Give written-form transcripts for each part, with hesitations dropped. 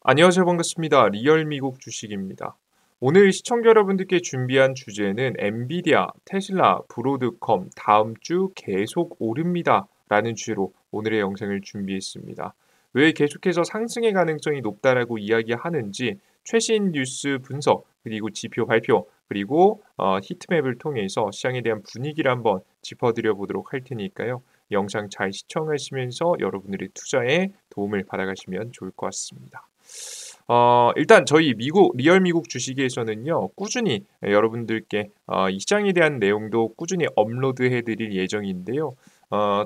안녕하세요. 반갑습니다. 리얼 미국 주식입니다. 오늘 시청자 여러분들께 준비한 주제는 엔비디아, 테슬라, 브로드컴 다음 주 계속 오릅니다. 라는 주제로 오늘의 영상을 준비했습니다. 왜 계속해서 상승의 가능성이 높다라고 이야기하는지 최신 뉴스 분석, 그리고 지표 발표, 그리고 히트맵을 통해서 시장에 대한 분위기를 한번 짚어드려 보도록 할 테니까요. 영상 잘 시청하시면서 여러분들의 투자에 도움을 받아가시면 좋을 것 같습니다. 일단 저희 리얼 미국 주식에서는요, 꾸준히 여러분들께 이 시장에 대한 내용도 꾸준히 업로드해 드릴 예정인데요.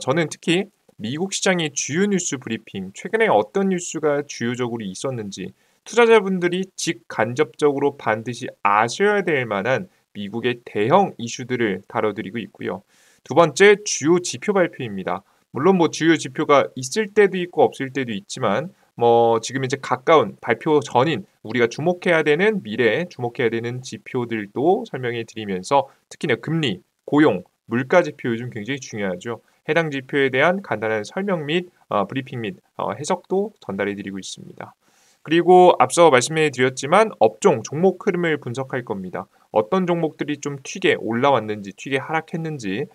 저는 특히 미국 시장의 주요 뉴스 브리핑, 최근에 어떤 뉴스가 주요적으로 있었는지 투자자분들이 직간접적으로 반드시 아셔야 될 만한 미국의 대형 이슈들을 다뤄드리고 있고요. 두 번째, 주요 지표 발표입니다. 물론 뭐 주요 지표가 있을 때도 있고 없을 때도 있지만 지금 이제 가까운 발표 전인 우리가 주목해야 되는 미래에 주목해야 되는 지표들도 설명해 드리면서 특히나 금리, 고용, 물가 지표 요즘 굉장히 중요하죠. 해당 지표에 대한 간단한 설명 및 브리핑 및 해석도 전달해 드리고 있습니다. 그리고 앞서 말씀해 드렸지만 업종, 종목 흐름을 분석할 겁니다. 어떤 종목들이 좀 튀게 올라왔는지, 튀게 하락했는지,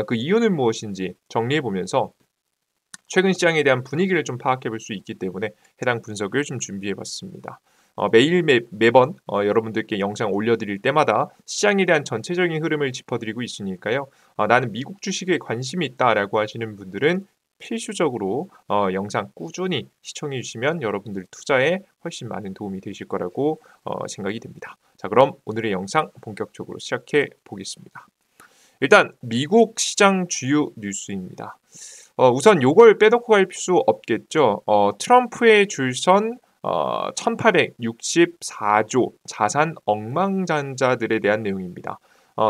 그 이유는 무엇인지 정리해 보면서 최근 시장에 대한 분위기를 좀 파악해 볼 수 있기 때문에 해당 분석을 좀 준비해 봤습니다. 매번 여러분들께 영상 올려드릴 때마다 시장에 대한 전체적인 흐름을 짚어드리고 있으니까요. 나는 미국 주식에 관심이 있다라고 하시는 분들은 필수적으로 영상 꾸준히 시청해 주시면 여러분들 투자에 훨씬 많은 도움이 되실 거라고 생각이 됩니다. 자, 그럼 오늘의 영상 본격적으로 시작해 보겠습니다. 일단 미국 시장 주요 뉴스입니다. 우선 요걸 빼놓고 갈 수 없겠죠. 트럼프의 줄선 1864조 자산 억만장자들에 대한 내용입니다.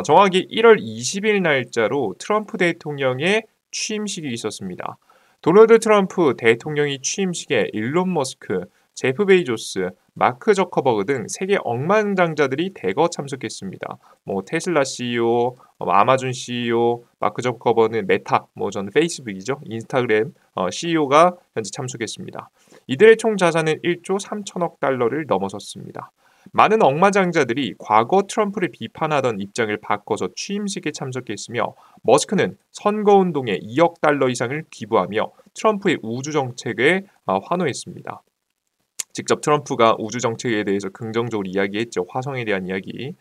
정확히 1월 20일 날짜로 트럼프 대통령의 취임식이 있었습니다. 도널드 트럼프 대통령이 취임식에 일론 머스크, 제프 베이조스, 마크 저커버그 등 세계 억만장자들이 대거 참석했습니다. 테슬라 CEO, 아마존 CEO, 마크 저커버는 메타, 저는 페이스북이죠. 인스타그램 CEO가 현재 참석했습니다. 이들의 총 자산은 1조 3천억 달러를 넘어섰습니다. 많은 억만장자들이 과거 트럼프를 비판하던 입장을 바꿔서 취임식에 참석했으며 머스크는 선거운동에 2억 달러 이상을 기부하며 트럼프의 우주 정책에 환호했습니다. 직접 트럼프가 우주 정책에 대해서 긍정적으로 이야기했죠. 화성에 대한 이야기.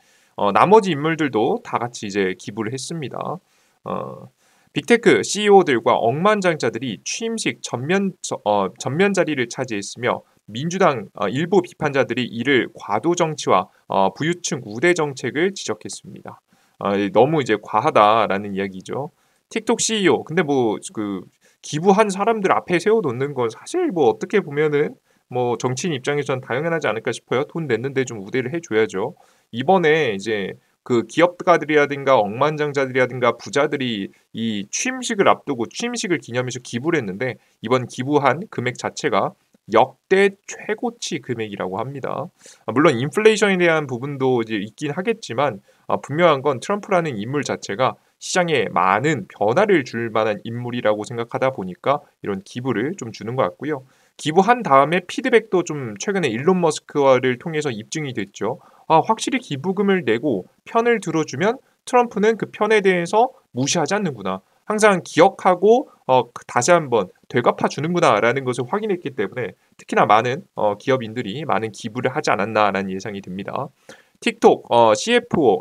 나머지 인물들도 다 같이 이제 기부를 했습니다. 빅테크 CEO들과 억만장자들이 취임식 전면 자리를 차지했으며 민주당 일부 비판자들이 이를 과도 정치와 부유층 우대 정책을 지적했습니다. 너무 이제 과하다라는 이야기죠. 틱톡 CEO 근데 그 기부한 사람들 앞에 세워놓는 건 사실 어떻게 보면은 정치인 입장에선 당연하지 않을까 싶어요. 돈 냈는데 좀 우대를 해줘야죠. 이번에 이제 그 기업가들이라든가 억만장자들이라든가 부자들이 이 취임식을 앞두고 취임식을 기념해서 기부를 했는데 이번 기부한 금액 자체가 역대 최고치 금액이라고 합니다. 물론 인플레이션에 대한 부분도 이제 있긴 하겠지만 분명한 건 트럼프라는 인물 자체가 시장에 많은 변화를 줄 만한 인물이라고 생각하다 보니까 이런 기부를 좀 주는 것 같고요. 기부한 다음에 피드백도 좀 최근에 일론 머스크와를 통해서 입증이 됐죠. 확실히 기부금을 내고 편을 들어주면 트럼프는 그 편에 대해서 무시하지 않는구나. 항상 기억하고 다시 한번 되갚아 주는구나라는 것을 확인했기 때문에 특히나 많은 기업인들이 많은 기부를 하지 않았나라는 예상이 듭니다. 틱톡 CFO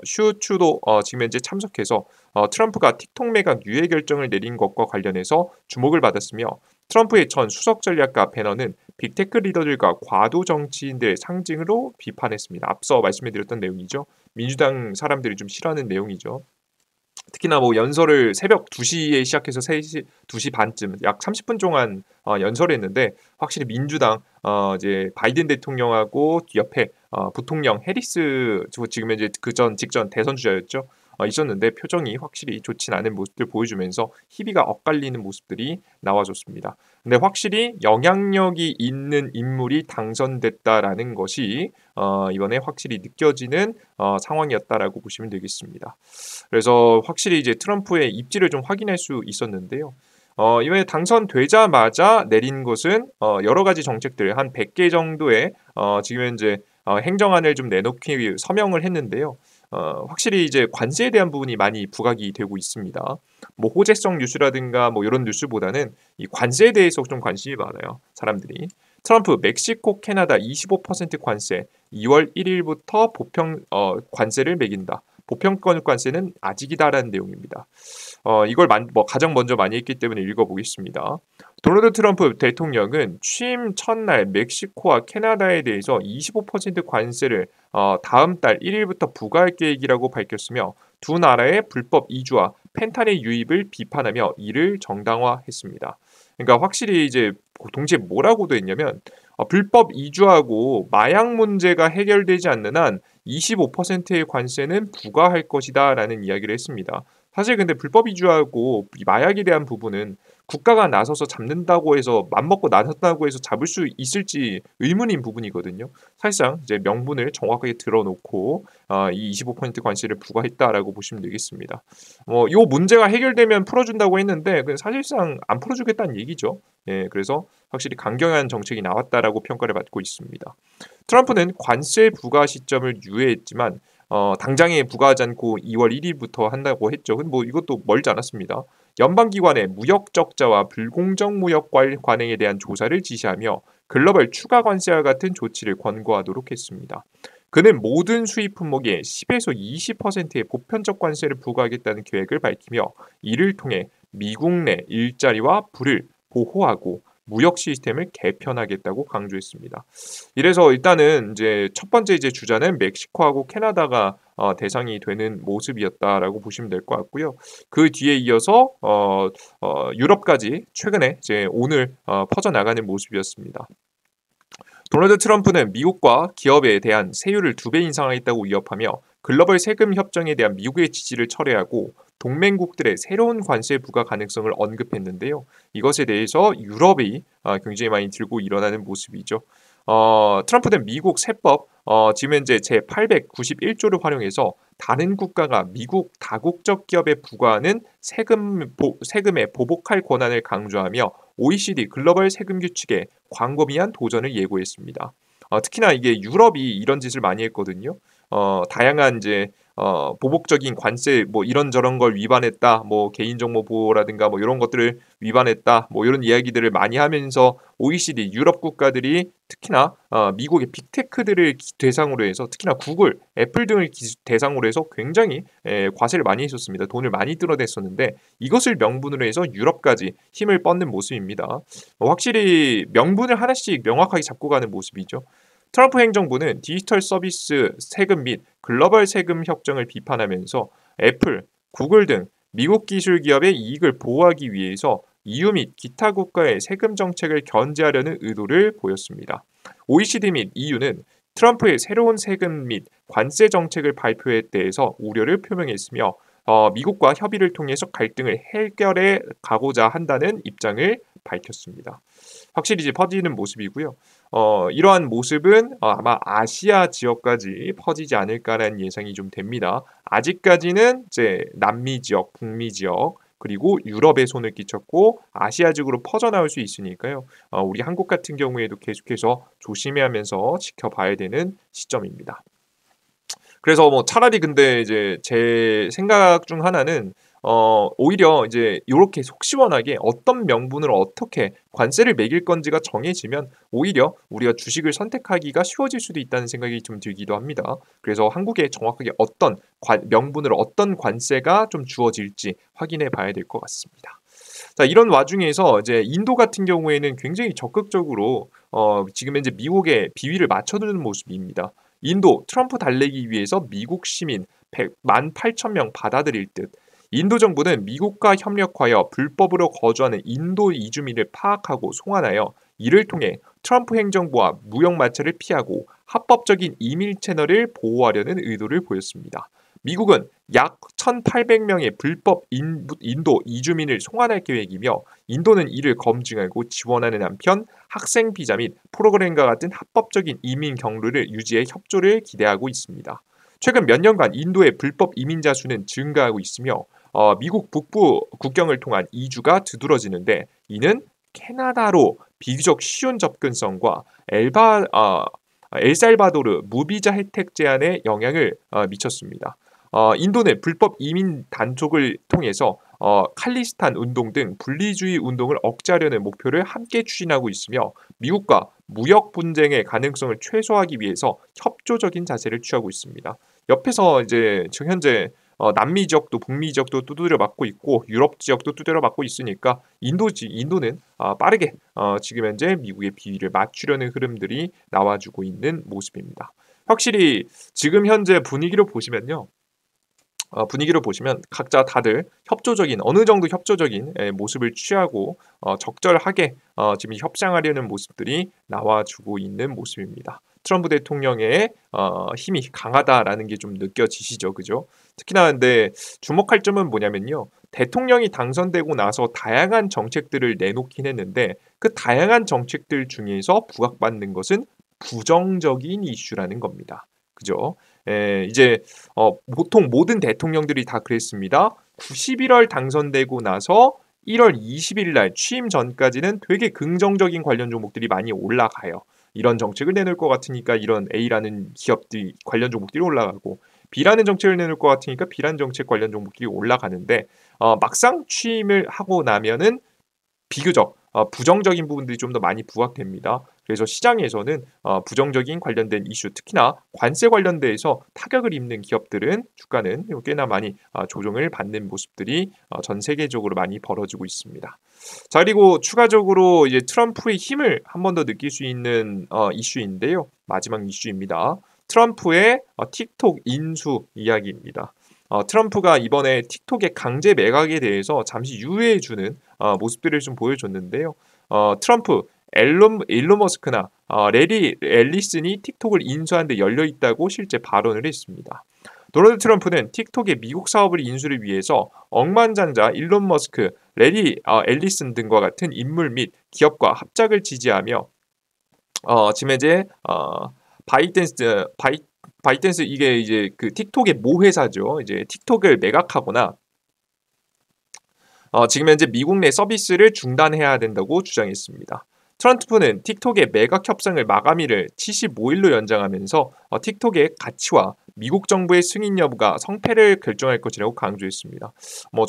슈추도 지금 현재 참석해서 트럼프가 틱톡 매각 유예 결정을 내린 것과 관련해서 주목을 받았으며 트럼프의 전 수석 전략가 배너는 빅테크 리더들과 과도 정치인들의 상징으로 비판했습니다. 앞서 말씀해드렸던 내용이죠. 민주당 사람들이 좀 싫어하는 내용이죠. 특히나 연설을 새벽 2시에 시작해서 3시, 2시 반쯤 약 30분 동안 연설했는데 확실히 민주당 이제 바이든 대통령하고 옆에 부통령 해리스 지금 이제 직전 대선 주자였죠. 있었는데 표정이 확실히 좋진 않은 모습들 보여주면서 희비가 엇갈리는 모습들이 나와줬습니다. 근데 확실히 영향력이 있는 인물이 당선됐다라는 것이 이번에 확실히 느껴지는 상황이었다라고 보시면 되겠습니다. 그래서 확실히 이제 트럼프의 입지를 좀 확인할 수 있었는데요. 이번에 당선되자마자 내린 것은 여러 가지 정책들 한 100개 정도의 지금 현재 행정안을 좀 내놓기 서명을 했는데요. 확실히 이제 관세에 대한 부분이 많이 부각이 되고 있습니다. 뭐 호재성 뉴스라든가 뭐 이런 뉴스보다는 이 관세에 대해서 좀 관심이 많아요. 사람들이. 트럼프 멕시코 캐나다 25% 관세 2월 1일부터 보편 관세를 매긴다. 보편권 관세는 아직이다라는 내용입니다. 이걸 가장 먼저 많이 했기 때문에 읽어보겠습니다. 도널드 트럼프 대통령은 취임 첫날 멕시코와 캐나다에 대해서 25% 관세를 다음 달 1일부터 부과할 계획이라고 밝혔으며 두 나라의 불법 이주와 펜타닐 유입을 비판하며 이를 정당화했습니다. 그러니까 확실히 이제 동시에 뭐라고 돼 있냐면 불법 이주하고 마약 문제가 해결되지 않는 한 25%의 관세는 부과할 것이다라는 이야기를 했습니다. 사실 근데 불법 이주하고 이 마약에 대한 부분은 국가가 나서서 잡는다고 해서 맘먹고 나섰다고 해서 잡을 수 있을지 의문인 부분이거든요. 사실상 이제 명분을 정확하게 들어놓고 이 25% 관세를 부과했다라고 보시면 되겠습니다. 이 문제가 해결되면 풀어준다고 했는데 사실상 안 풀어주겠다는 얘기죠. 예, 그래서 확실히 강경한 정책이 나왔다라고 평가를 받고 있습니다. 트럼프는 관세 부과 시점을 유예했지만 당장에 부과하지 않고 2월 1일부터 한다고 했죠. 근데 뭐 이것도 멀지 않았습니다. 연방기관의 무역 적자와 불공정 무역 관행에 대한 조사를 지시하며 글로벌 추가 관세와 같은 조치를 권고하도록 했습니다. 그는 모든 수입 품목에 10에서 20%의 보편적 관세를 부과하겠다는 계획을 밝히며 이를 통해 미국 내 일자리와 부를 보호하고 무역 시스템을 개편하겠다고 강조했습니다. 이래서 일단은 이제 첫 번째 이제 주자는 멕시코하고 캐나다가 대상이 되는 모습이었다라고 보시면 될 것 같고요. 그 뒤에 이어서 유럽까지 최근에 이제 오늘 퍼져나가는 모습이었습니다. 도널드 트럼프는 미국과 기업에 대한 세율을 2배 인상하겠다고 위협하며 글로벌 세금 협정에 대한 미국의 지지를 철회하고 동맹국들의 새로운 관세 부과 가능성을 언급했는데요. 이것에 대해서 유럽이 굉장히 많이 들고 일어나는 모습이죠. 트럼프는 미국 세법 지금 현재 제891조를 활용해서 다른 국가가 미국 다국적 기업에 부과하는 세금에 보복할 권한을 강조하며 OECD 글로벌 세금 규칙에 광범위한 도전을 예고했습니다. 특히나 이게 유럽이 이런 짓을 많이 했거든요. 다양한 이제 보복적인 관세 뭐 이런저런 걸 위반했다. 뭐 개인정보 보호라든가 뭐 이런 것들을 위반했다. 뭐 이런 이야기들을 많이 하면서 OECD 유럽 국가들이 특히나 미국의 빅테크들을 대상으로 해서 특히나 구글, 애플 등을 대상으로 해서 굉장히 과세를 많이 했었습니다. 돈을 많이 뜯어냈었는데 이것을 명분으로 해서 유럽까지 힘을 뻗는 모습입니다. 확실히 명분을 하나씩 명확하게 잡고 가는 모습이죠. 트럼프 행정부는 디지털 서비스 세금 및 글로벌 세금 협정을 비판하면서 애플, 구글 등 미국 기술 기업의 이익을 보호하기 위해서 EU 및 기타 국가의 세금 정책을 견제하려는 의도를 보였습니다. OECD 및 EU는 트럼프의 새로운 세금 및 관세 정책을 발표에 대해서 우려를 표명했으며 미국과 협의를 통해서 갈등을 해결해 가고자 한다는 입장을 밝혔습니다. 확실히 이제 퍼지는 모습이고요. 이러한 모습은 아마 아시아 지역까지 퍼지지 않을까라는 예상이 좀 됩니다. 아직까지는 이제 남미 지역, 북미 지역 그리고 유럽에 손을 끼쳤고 아시아 지역으로 퍼져나올 수 있으니까요. 우리 한국 같은 경우에도 계속해서 조심하면서 지켜봐야 되는 시점입니다. 그래서 뭐 차라리 근데 이제 제 생각 중 하나는 오히려 이제 요렇게 속 시원하게 어떤 명분으로 어떻게 관세를 매길 건지가 정해지면 오히려 우리가 주식을 선택하기가 쉬워질 수도 있다는 생각이 좀 들기도 합니다. 그래서 한국에 정확하게 어떤 명분으로 어떤 관세가 좀 주어질지 확인해 봐야 될 것 같습니다. 자, 이런 와중에서 이제 인도 같은 경우에는 굉장히 적극적으로 지금 현재 미국의 비위를 맞춰두는 모습입니다. 인도 트럼프 달래기 위해서 미국 시민 18,000명 받아들일 듯. 인도 정부는 미국과 협력하여 불법으로 거주하는 인도 이주민을 파악하고 송환하여 이를 통해 트럼프 행정부와 무역 마찰을 피하고 합법적인 이민 채널을 보호하려는 의도를 보였습니다. 미국은 약 1,800명의 불법 인도 이주민을 송환할 계획이며 인도는 이를 검증하고 지원하는 한편 학생 비자 및 프로그램과 같은 합법적인 이민 경로를 유지해 협조를 기대하고 있습니다. 최근 몇 년간 인도의 불법 이민자 수는 증가하고 있으며 미국 북부 국경을 통한 이주가 두드러지는데 이는 캐나다로 비교적 쉬운 접근성과 엘살바도르 무비자 혜택 제한에 영향을 미쳤습니다. 인도는 불법 이민 단속을 통해서 칼리스탄 운동 등 분리주의 운동을 억제하려는 목표를 함께 추진하고 있으며 미국과 무역 분쟁의 가능성을 최소화하기 위해서 협조적인 자세를 취하고 있습니다. 옆에서 이제 지금 현재 남미 지역도 북미 지역도 두드려 맞고 있고 유럽 지역도 두드려 맞고 있으니까 인도는 빠르게 지금 현재 미국의 비위를 맞추려는 흐름들이 나와주고 있는 모습입니다. 확실히 지금 현재 분위기를 보시면 각자 다들 협조적인 어느 정도 협조적인 모습을 취하고 적절하게 지금 협상하려는 모습들이 나와주고 있는 모습입니다. 트럼프 대통령의 힘이 강하다라는 게 좀 느껴지시죠, 그죠? 특히나 근데 주목할 점은 뭐냐면요, 대통령이 당선되고 나서 다양한 정책들을 내놓긴 했는데 그 다양한 정책들 중에서 부각받는 것은 부정적인 이슈라는 겁니다. 그죠? 이제 보통 모든 대통령들이 다 그랬습니다. 11월 당선되고 나서 1월 20일 날 취임 전까지는 되게 긍정적인 관련 종목들이 많이 올라가요. 이런 정책을 내놓을 것 같으니까 이런 A라는 기업들이 관련 종목들이 올라가고 B라는 정책을 내놓을 것 같으니까 B라는 정책 관련 종목들이 올라가는데 막상 취임을 하고 나면은 비교적 부정적인 부분들이 좀 더 많이 부각됩니다. 그래서 시장에서는 부정적인 관련된 이슈, 특히나 관세 관련돼서 타격을 입는 기업들은 주가는 꽤나 많이 조정을 받는 모습들이 전 세계적으로 많이 벌어지고 있습니다. 자, 그리고 추가적으로 이제 트럼프의 힘을 한 번 더 느낄 수 있는 이슈인데요. 마지막 이슈입니다. 트럼프의 틱톡 인수 이야기입니다. 트럼프가 이번에 틱톡의 강제 매각에 대해서 잠시 유예해주는 모습들을 좀 보여줬는데요. 트럼프, 일론 머스크나 레리 앨리슨이 틱톡을 인수하는 데 열려 있다고 실제 발언을 했습니다. 도널드 트럼프는 틱톡의 미국 사업을 인수를 위해서 억만장자 일론 머스크, 레리 앨리슨 등과 같은 인물 및 기업과 합작을 지지하며 지금 이제 바이든스 이게 이제 그 틱톡의 모 회사죠. 이제 틱톡을 매각하거나 지금 현재 미국 내 서비스를 중단해야 된다고 주장했습니다. 트럼프는 틱톡의 매각 협상을 마감일을 75일로 연장하면서 틱톡의 가치와 미국 정부의 승인 여부가 성패를 결정할 것이라고 강조했습니다.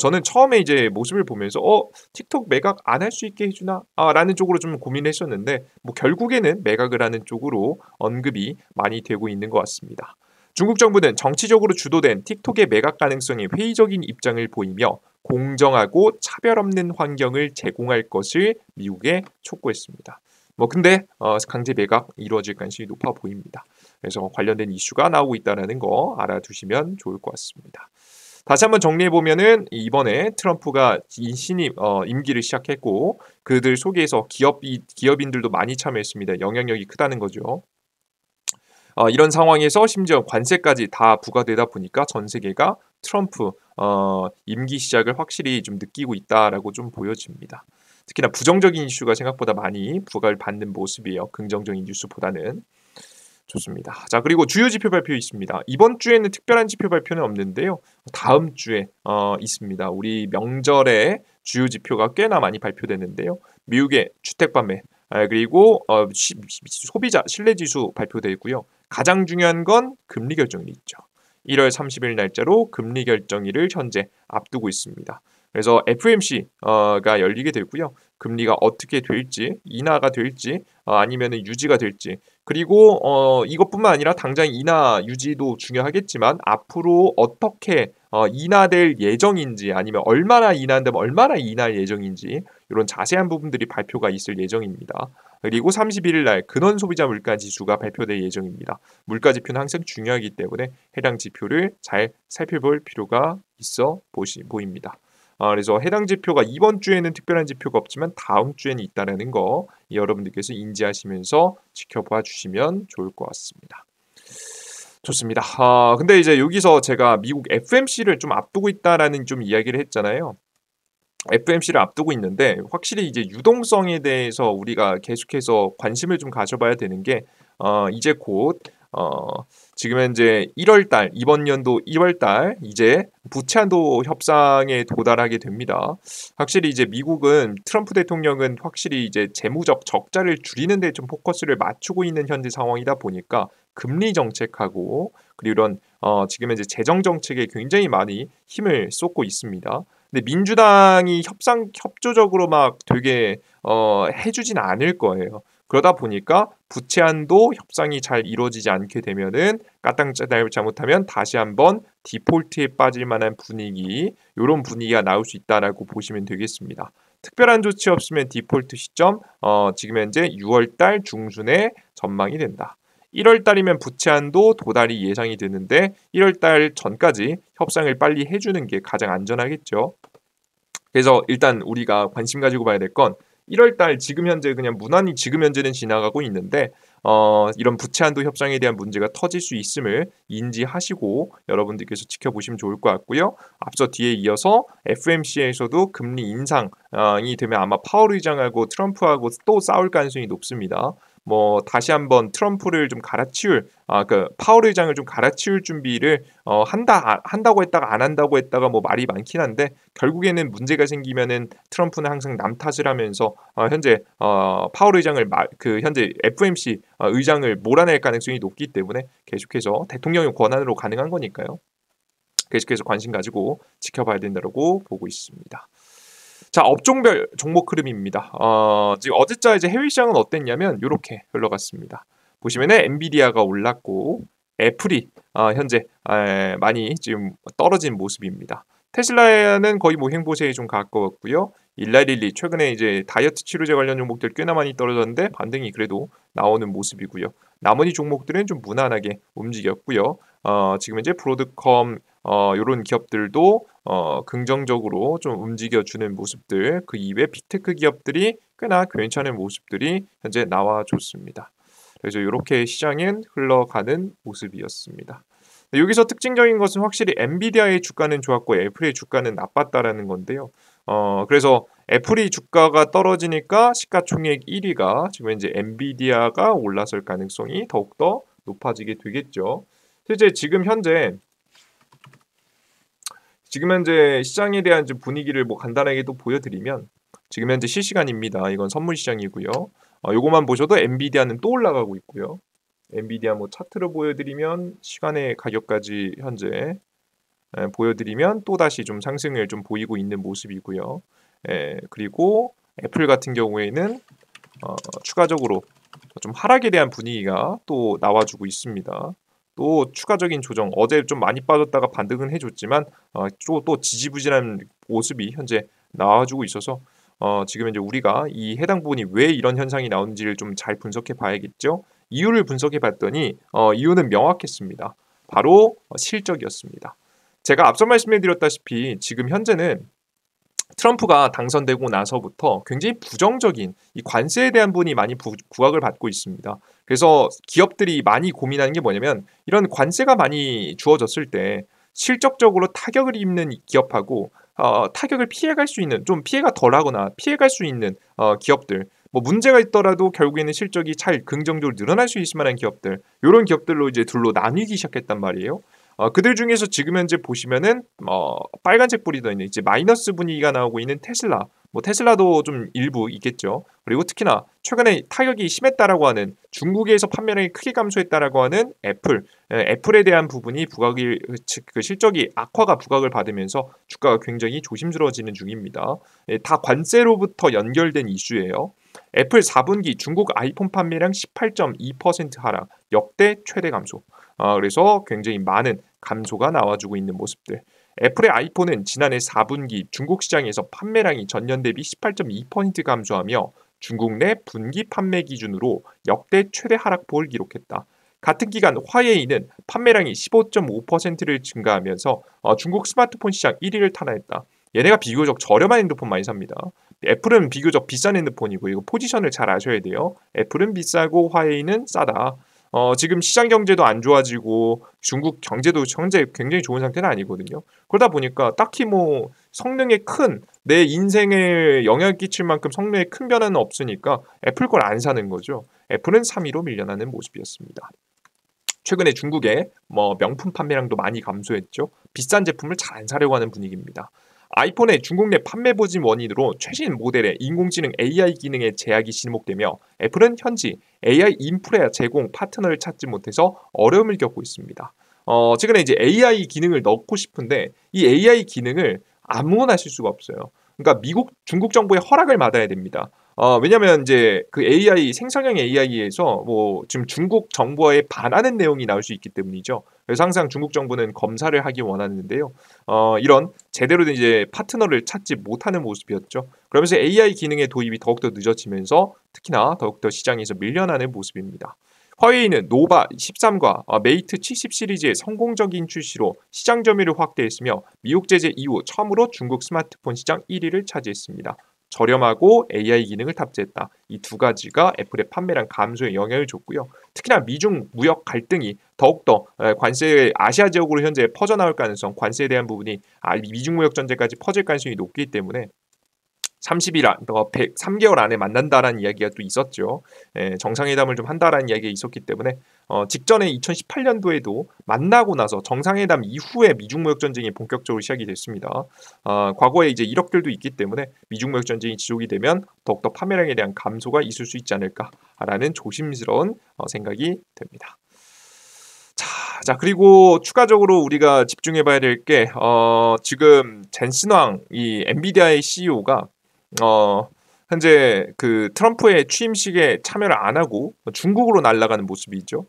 저는 처음에 이제 모습을 보면서 틱톡 매각 안 할 수 있게 해주나? 라는 쪽으로 좀 고민했었는데 결국에는 매각을 하는 쪽으로 언급이 많이 되고 있는 것 같습니다. 중국 정부는 정치적으로 주도된 틱톡의 매각 가능성에 회의적인 입장을 보이며 공정하고 차별 없는 환경을 제공할 것을 미국에 촉구했습니다. 근데 강제 매각 이루어질 가능성이 높아 보입니다. 그래서 관련된 이슈가 나오고 있다는 거 알아두시면 좋을 것 같습니다. 다시 한번 정리해 보면은 이번에 트럼프가 신임 임기를 시작했고 그들 속에서 기업인들도 많이 참여했습니다. 영향력이 크다는 거죠. 이런 상황에서 심지어 관세까지 다 부과되다 보니까 전 세계가 트럼프 임기 시작을 확실히 좀 느끼고 있다라고 좀 보여집니다. 특히나 부정적인 이슈가 생각보다 많이 부각을 받는 모습이에요. 긍정적인 뉴스보다는. 좋습니다. 자, 그리고 주요 지표 발표 있습니다. 이번 주에는 특별한 지표 발표는 없는데요. 다음 주에 있습니다. 우리 명절에 주요 지표가 꽤나 많이 발표되는데요. 미국의 주택 판매 그리고 소비자 신뢰지수 발표되고요. 가장 중요한 건 금리 결정일이 있죠. 1월 30일 날짜로 금리 결정일을 현재 앞두고 있습니다. 그래서 FOMC가 열리게 되고요. 금리가 어떻게 될지, 인하가 될지, 아니면 유지가 될지, 그리고 이것뿐만 아니라 당장 인하 유지도 중요하겠지만 앞으로 어떻게 인하될 예정인지, 아니면 얼마나 인하한다면 얼마나 인하할 예정인지 이런 자세한 부분들이 발표가 있을 예정입니다. 그리고 31일 날 근원 소비자 물가 지수가 발표될 예정입니다. 물가 지표는 항상 중요하기 때문에 해당 지표를 잘 살펴볼 필요가 있어 보입니다. 그래서 해당 지표가 이번 주에는 특별한 지표가 없지만 다음 주에는 있다는 거 여러분들께서 인지하시면서 지켜봐 주시면 좋을 것 같습니다. 좋습니다. 근데 이제 여기서 제가 미국 FMC를 좀 앞두고 있다라는 좀 이야기를 했잖아요. FMC를 앞두고 있는데 확실히 이제 유동성에 대해서 우리가 계속해서 관심을 좀 가져봐야 되는 게 이제 곧 지금 현재 1월 달, 이번 연도 1월 달 이제 부채 한도 협상에 도달하게 됩니다. 확실히 이제 미국은 트럼프 대통령은 확실히 이제 재무적 적자를 줄이는 데 좀 포커스를 맞추고 있는 현재 상황이다 보니까 금리 정책하고 그리고 이런 지금 현재 재정 정책에 굉장히 많이 힘을 쏟고 있습니다. 근데 민주당이 협조적으로 막 되게 해주진 않을 거예요. 그러다 보니까 부채 한도 협상이 잘 이루어지지 않게 되면은 까땅 잘못하면 다시 한번 디폴트에 빠질 만한 분위기, 이런 분위기가 나올 수 있다라고 보시면 되겠습니다. 특별한 조치 없으면 디폴트 시점 지금 현재 6월 달 중순에 전망이 된다. 1월 달이면 부채 한도 도달이 예상이 되는데 1월 달 전까지 협상을 빨리 해주는 게 가장 안전하겠죠. 그래서 일단 우리가 관심 가지고 봐야 될 건 1월 달 지금 현재 그냥 무난히 지금 현재는 지나가고 있는데 이런 부채 한도 협상에 대한 문제가 터질 수 있음을 인지하시고 여러분들께서 지켜보시면 좋을 것 같고요. 앞서 뒤에 이어서 FOMC에서도 금리 인상이 되면 아마 파월 의장하고 트럼프하고 또 싸울 가능성이 높습니다. 뭐 다시 한번 트럼프를 좀 갈아치울 그 파월 의장을 좀 갈아치울 준비를 한다고 했다가 안 한다고 했다가 뭐 말이 많긴 한데 결국에는 문제가 생기면은 트럼프는 항상 남 탓을 하면서 현재 파월 의장을 현재 FOMC 의장을 몰아낼 가능성이 높기 때문에 계속해서 대통령의 권한으로 가능한 거니까요. 계속해서 관심 가지고 지켜봐야 된다고 보고 있습니다. 자, 업종별 종목 흐름입니다. 지금 어제자 이제 해외 시장은 어땠냐면 이렇게 흘러갔습니다. 보시면은 엔비디아가 올랐고 애플이 현재 많이 지금 떨어진 모습입니다. 테슬라는 거의 뭐 행보세에 좀 가까웠고요. 일라릴리 최근에 이제 다이어트 치료제 관련 종목들 꽤나 많이 떨어졌는데 반등이 그래도 나오는 모습이고요. 나머지 종목들은 좀 무난하게 움직였고요. 지금 이제 브로드컴 이런 기업들도 긍정적으로 좀 움직여주는 모습들, 그 이외 빅테크 기업들이 꽤나 괜찮은 모습들이 현재 나와줬습니다. 그래서 이렇게 시장은 흘러가는 모습이었습니다. 여기서 특징적인 것은 확실히 엔비디아의 주가는 좋았고 애플의 주가는 나빴다라는 건데요. 그래서 애플이 주가가 떨어지니까 시가총액 1위가 지금 이제 엔비디아가 올라설 가능성이 더욱더 높아지게 되겠죠. 실제 지금 현재 시장에 대한 좀 분위기를 뭐 간단하게 또 보여드리면 지금 현재 실시간입니다. 이건 선물 시장이고요. 요거만 보셔도 엔비디아는 또 올라가고 있고요. 엔비디아 뭐 차트로 보여드리면 시간의 가격까지 현재 보여드리면 또 다시 좀 상승을 좀 보이고 있는 모습이고요. 그리고 애플 같은 경우에는 추가적으로 좀 하락에 대한 분위기가 또 나와주고 있습니다. 또 추가적인 조정 어제 좀 많이 빠졌다가 반등은 해줬지만 또 지지부진한 모습이 현재 나와주고 있어서 지금 이제 우리가 이 해당 부분이 왜 이런 현상이 나오는지를 좀 잘 분석해 봐야겠죠. 이유를 분석해 봤더니 이유는 명확했습니다. 바로 실적이었습니다. 제가 앞서 말씀드렸다시피 지금 현재는 트럼프가 당선되고 나서부터 굉장히 부정적인 이 관세에 대한 부분이 많이 부각을 받고 있습니다. 그래서 기업들이 많이 고민하는 게 뭐냐면 이런 관세가 많이 주어졌을 때 실적적으로 타격을 입는 기업하고 타격을 피해갈 수 있는 좀 피해가 덜하거나 피해갈 수 있는 기업들 뭐 문제가 있더라도 결국에는 실적이 잘 긍정적으로 늘어날 수 있을 만한 기업들 이런 기업들로 이제 둘로 나뉘기 시작했단 말이에요. 그들 중에서 지금 현재 보시면은 빨간색 불이 더 있는 이제 마이너스 분위기가 나오고 있는 테슬라, 뭐 테슬라도 좀 일부 있겠죠. 그리고 특히나 최근에 타격이 심했다라고 하는 중국에서 판매량이 크게 감소했다라고 하는 애플에 대한 부분이 부각이 그 실적이 악화가 부각을 받으면서 주가가 굉장히 조심스러워지는 중입니다. 다 관세로부터 연결된 이슈예요. 애플 4분기 중국 아이폰 판매량 18.2% 하락, 역대 최대 감소. 그래서 굉장히 많은 감소가 나와주고 있는 모습들. 애플의 아이폰은 지난해 4분기 중국 시장에서 판매량이 전년 대비 18.2% 감소하며 중국 내 분기 판매 기준으로 역대 최대 하락폭을 기록했다. 같은 기간 화웨이는 판매량이 15.5%를 증가하면서 중국 스마트폰 시장 1위를 탄하했다. 얘네가 비교적 저렴한 핸드폰 많이 삽니다. 애플은 비교적 비싼 핸드폰이고 이거 포지션을 잘 아셔야 돼요. 애플은 비싸고 화웨이는 싸다. 지금 시장 경제도 안 좋아지고 중국 경제도 현재 굉장히 좋은 상태는 아니거든요. 그러다 보니까 딱히 뭐 성능에 큰 내 인생에 영향을 끼칠 만큼 성능에 큰 변화는 없으니까 애플 걸 안 사는 거죠. 애플은 3위로 밀려나는 모습이었습니다. 최근에 중국의 뭐 명품 판매량도 많이 감소했죠. 비싼 제품을 잘 안 사려고 하는 분위기입니다. 아이폰의 중국 내 판매 보진 원인으로 최신 모델의 인공지능 AI 기능에 제약이 지목되며 애플은 현지 AI 인프라 제공 파트너를 찾지 못해서 어려움을 겪고 있습니다. 최근에 이제 AI 기능을 넣고 싶은데 이 AI 기능을 아무거나 쓸 수가 없어요. 그러니까 중국 정부의 허락을 받아야 됩니다. 왜냐면 이제 그 AI 생성형 AI에서 뭐 지금 중국 정부에 반하는 내용이 나올 수 있기 때문이죠. 그래서 항상 중국 정부는 검사를 하기 원하는데요. 이런 제대로 된 이제 파트너를 찾지 못하는 모습이었죠. 그러면서 AI 기능의 도입이 더욱더 늦어지면서 특히나 더욱더 시장에서 밀려나는 모습입니다. 화웨이는 노바 13과 메이트 70 시리즈의 성공적인 출시로 시장 점유율을 확대했으며 미국 제재 이후 처음으로 중국 스마트폰 시장 1위를 차지했습니다. 저렴하고 AI 기능을 탑재했다. 이 두 가지가 애플의 판매량 감소에 영향을 줬고요. 특히나 미중 무역 갈등이 더욱더 관세 아시아 지역으로 현재 퍼져나올 가능성, 관세에 대한 부분이 미중 무역 전쟁까지 퍼질 가능성이 높기 때문에 30일 3개월 안에 만난다라는 이야기가 또 있었죠. 정상회담을 좀 한다라는 이야기가 있었기 때문에 직전에 2018년도에도 만나고 나서 정상회담 이후에 미중 무역 전쟁이 본격적으로 시작이 됐습니다. 과거에 이제 이력들도 있기 때문에 미중 무역 전쟁이 지속이 되면 더욱더 판매량에 대한 감소가 있을 수 있지 않을까라는 조심스러운 생각이 됩니다. 자, 그리고 추가적으로 우리가 집중해봐야 될 게 지금 젠슨 왕 이 엔비디아의 CEO가 현재 그 트럼프의 취임식에 참여를 안 하고 중국으로 날아가는 모습이죠.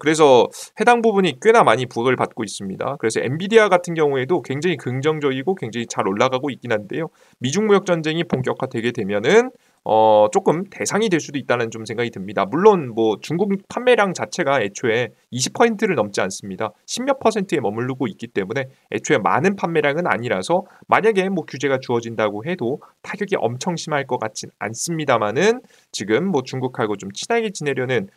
그래서 해당 부분이 꽤나 많이 부각을 받고 있습니다. 그래서 엔비디아 같은 경우에도 굉장히 긍정적이고 굉장히 잘 올라가고 있긴 한데요. 미중 무역 전쟁이 본격화되게 되면은 조금 대상이 될 수도 있다는 좀 생각이 듭니다. 물론 뭐 중국 판매량 자체가 애초에 20%를 넘지 않습니다. 10몇 퍼센트에 머무르고 있기 때문에 애초에 많은 판매량은 아니라서 만약에 뭐 규제가 주어진다고 해도 타격이 엄청 심할 것 같진 않습니다만은 지금 뭐 중국하고 좀 친하게 지내려는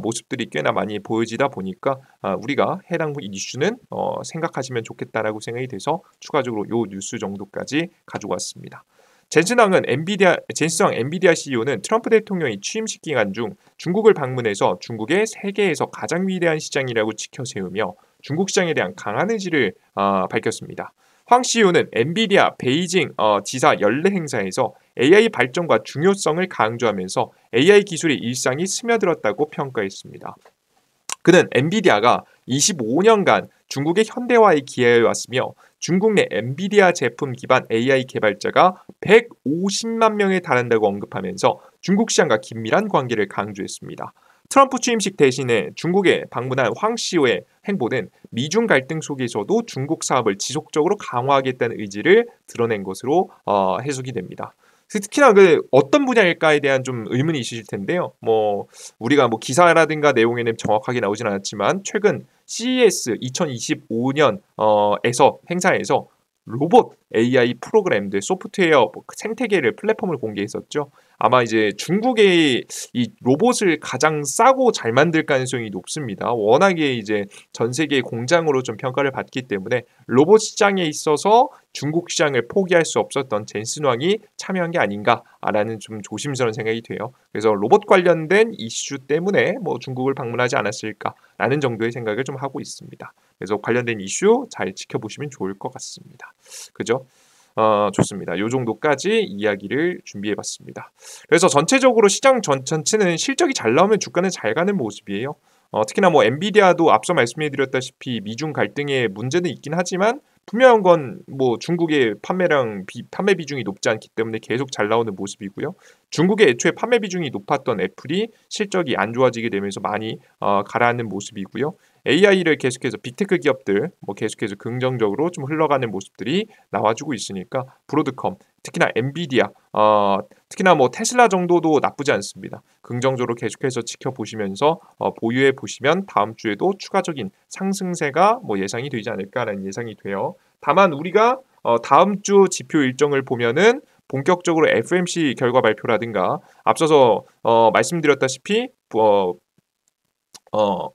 모습들이 꽤나 많이 보여지다 보니까 우리가 해당 이슈는 생각하시면 좋겠다라고 생각이 돼서 추가적으로 요 뉴스 정도까지 가지고 왔습니다. 젠슨 왕 엔비디아 CEO는 트럼프 대통령이 취임식 기간 중 중국을 방문해서 중국의 세계에서 가장 위대한 시장이라고 지켜세우며 중국 시장에 대한 강한 의지를 밝혔습니다. 황 CEO는 엔비디아 베이징 지사 연례 행사에서 AI 발전과 중요성을 강조하면서 AI 기술의 일상이 스며들었다고 평가했습니다. 그는 엔비디아가 25년간 중국의 현대화에 기여해왔으며 중국 내 엔비디아 제품 기반 AI 개발자가 150만 명에 달한다고 언급하면서 중국 시장과 긴밀한 관계를 강조했습니다. 트럼프 취임식 대신에 중국에 방문한 황 씨의 행보는 미중 갈등 속에서도 중국 사업을 지속적으로 강화하겠다는 의지를 드러낸 것으로 해석이 됩니다. 특히나 그 어떤 분야일까에 대한 좀 의문이 있으실 텐데요. 뭐 우리가 뭐 기사라든가 내용에는 정확하게 나오진 않았지만 최근 CES 2025년 에서 행사에서 로봇 AI 프로그램들 소프트웨어 생태계를 플랫폼을 공개했었죠. 아마 이제 중국의 이 로봇을 가장 싸고 잘 만들 가능성이 높습니다. 워낙에 이제 전 세계 공장으로 좀 평가를 받기 때문에 로봇 시장에 있어서 중국 시장을 포기할 수 없었던 젠슨 왕이 참여한 게 아닌가라는 좀 조심스러운 생각이 돼요. 그래서 로봇 관련된 이슈 때문에 뭐 중국을 방문하지 않았을까라는 정도의 생각을 좀 하고 있습니다. 그래서 관련된 이슈 잘 지켜보시면 좋을 것 같습니다. 그죠? 좋습니다. 요 정도까지 이야기를 준비해봤습니다. 그래서 전체적으로 시장 전체는 실적이 잘 나오면 주가는 잘 가는 모습이에요. 특히나 뭐 엔비디아도 앞서 말씀해드렸다시피 미중 갈등의 문제는 있긴 하지만 분명한 건 뭐 중국의 판매 비중이 높지 않기 때문에 계속 잘 나오는 모습이고요. 중국의 애초에 판매 비중이 높았던 애플이 실적이 안 좋아지게 되면서 많이 가라앉는 모습이고요. AI를 계속해서 빅테크 기업들 뭐 계속해서 긍정적으로 좀 흘러가는 모습들이 나와주고 있으니까 브로드컴 특히나 엔비디아 특히나 뭐 테슬라 정도도 나쁘지 않습니다. 긍정적으로 계속해서 지켜보시면서 보유해 보시면 다음 주에도 추가적인 상승세가 뭐 예상이 되지 않을까라는 예상이 돼요. 다만 우리가 다음 주 지표 일정을 보면은 본격적으로 FOMC 결과 발표라든가 앞서서 말씀드렸다시피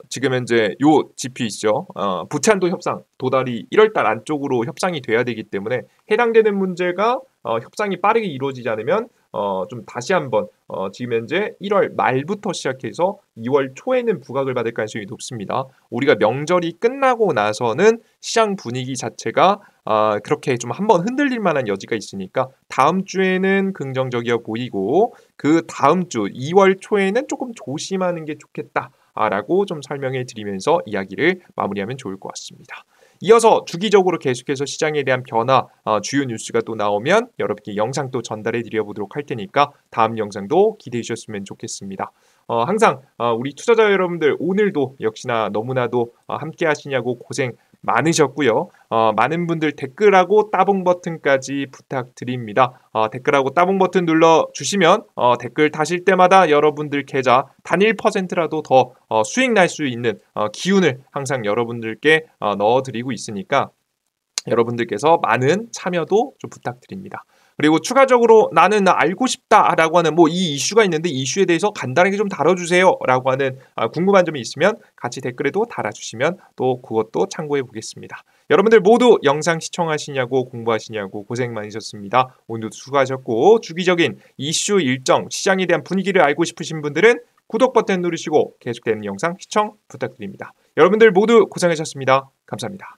지금 현재 요 지표 있죠. 부채한도 협상 도달이 1월달 안쪽으로 협상이 돼야 되기 때문에 해당되는 문제가 협상이 빠르게 이루어지지 않으면 좀 다시 한번 지금 현재 1월 말부터 시작해서 2월 초에는 부각을 받을 가능성이 높습니다. 우리가 명절이 끝나고 나서는 시장 분위기 자체가 그렇게 좀 한번 흔들릴 만한 여지가 있으니까 다음 주에는 긍정적이어 보이고 그 다음 주 2월 초에는 조금 조심하는 게 좋겠다라고 좀 설명해 드리면서 이야기를 마무리하면 좋을 것 같습니다. 이어서 주기적으로 계속해서 시장에 대한 변화, 주요 뉴스가 또 나오면 여러분께 영상 또 전달해 드려 보도록 할 테니까 다음 영상도 기대해 주셨으면 좋겠습니다. 항상 우리 투자자 여러분들 오늘도 역시나 너무나도 함께 하시냐고 고생 많으셨고요. 많은 분들 댓글하고 따봉 버튼까지 부탁드립니다. 댓글하고 따봉 버튼 눌러주시면 댓글 다실 때마다 여러분들 계좌 단일 %라도 더 수익 날 수 있는 기운을 항상 여러분들께 넣어드리고 있으니까 여러분들께서 많은 참여도 좀 부탁드립니다. 그리고 추가적으로 나는 알고 싶다라고 하는 뭐 이 이슈가 있는데 이 이슈에 대해서 간단하게 좀 다뤄주세요라고 하는 궁금한 점이 있으면 같이 댓글에도 달아주시면 또 그것도 참고해 보겠습니다. 여러분들 모두 영상 시청하시냐고 공부하시냐고 고생 많으셨습니다. 오늘도 수고하셨고 주기적인 이슈 일정 시장에 대한 분위기를 알고 싶으신 분들은 구독 버튼 누르시고 계속되는 영상 시청 부탁드립니다. 여러분들 모두 고생하셨습니다. 감사합니다.